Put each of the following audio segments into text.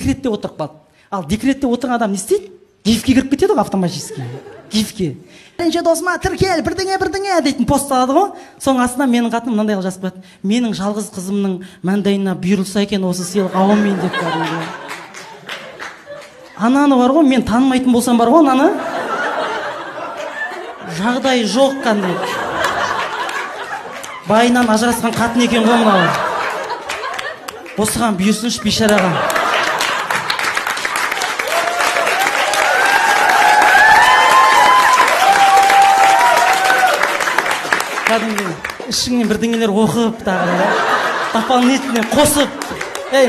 декретте отырып қалды. Ал декретте отырған адам не істейді? Гифке кіріп кетеді ғой автоматически. Гифке. Бірінші досыма тіркел, бірдеңе дейтін пост алады ғой. Соның астына менің қатыным мынандай қылып жазып қояды. Менің жалғыз қызымның маңдайына бұйырылса екен осы сыйлық, аумин деп кәдімгі. Ананы бар ғой, мен танымайтын болсам бар ғой, ананы. Жағдай жоқ қандай. Байынан ажырасқан қатын екен ғой мынау. Осыған бұйырсыншы бейшараға. Кәдімгі ішіңнен бірдеңелер оқып тағы да дополнительно қосып,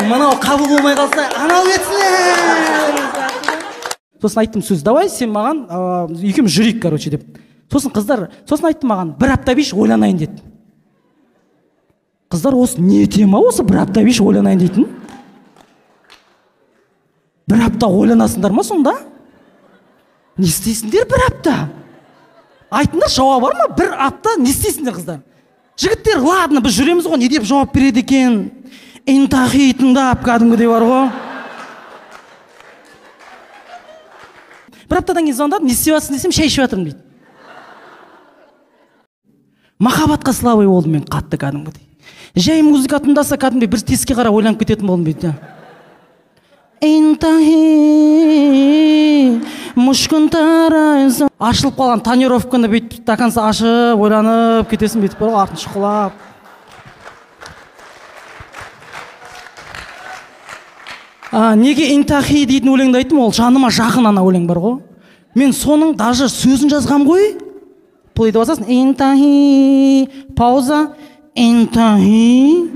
мынау қабыл болмай қалса, анау кетсін. Сосын айттым сөз, давай сен маған екеуміз жүрейік, короче деп. Сосын айттым маған, бір апта бейш ойланайын деді. Қыздар осы не тема осы бір апта бейш ойланайын дейтін? Бір апта ойланасыңдар ма сонда? Не істейсіңдер бір апта? Айтыңдар, жауап бар ма? Бір апта не істейсіңдер қыздар? Жігіттер, ладно, біз жүреміз ғой, не деп жауап береді екен? Интахи тыңдап кәдімгідей бар ғой. Бір аптадан кейін звондады, не істеп жатырсың десем, шай ішіп жатырмын дейді. Махаббатқа слабый болдым мен қатты кәдімгідей. Жай музыка тыңдаса кәдімгідей бір тесікке қарап ойланып кететін болдым дейді. Ашылып қалған тонировканы бүйтіп до конца ашып, ойланып кетесің бүйтіп бар ғой, артын шұқылап. Неге интахи дейтін өлеңді айттым, ол жаныма жақын ана өлең бар ғой. Мен соның даже сөзін жазғам ғой. Плей деп басасың, интахи, пауза, интахи,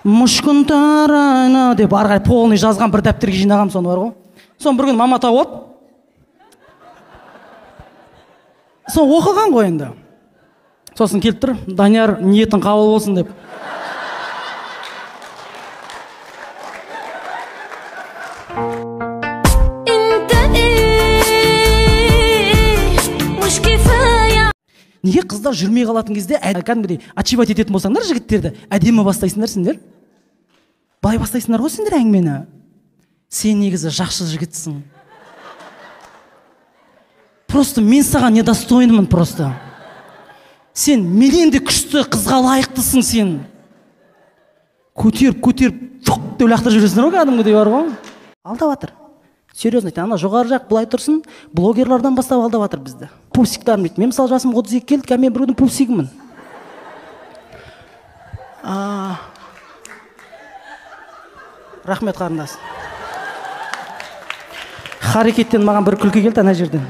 мұшқынтарайна деп арғай полный жазған бір дәптерге жинағам соны бар ғой. Соны бір күн мама тауып алып, соны оқыған ғой енді. Сосын келіп тұр, Данияр ниетін қабыл болсын деп. Неге қыздар жүрмей қалатын кезде кәдімгідей ачивать ететін болсаңдар жігіттерді, әдемі бастайсыңдар сендер? Былай бастайсыңдар ғой сендер әңгімені. Сен негізі жақсы жігітсің. Просто мен саған недостойнымын просто. Сен менен де күшті қызға лайықтысың сен. Көтеріп, фуқ деп лақтырып жүресіңдер ғой кәдімгідей бар ғой. Алдап жатыр. Серьезно айтам, ана жоғары жақ былай тұрсын, блогерлардан бастап алдап жатыр бізді. Пупсиктарым дейді. Мен мысалы жасым 32 келді, мен біреудің пупсигімін. Рахмет қарындас. Харекеттен маған бір күлкі келді ана жерден.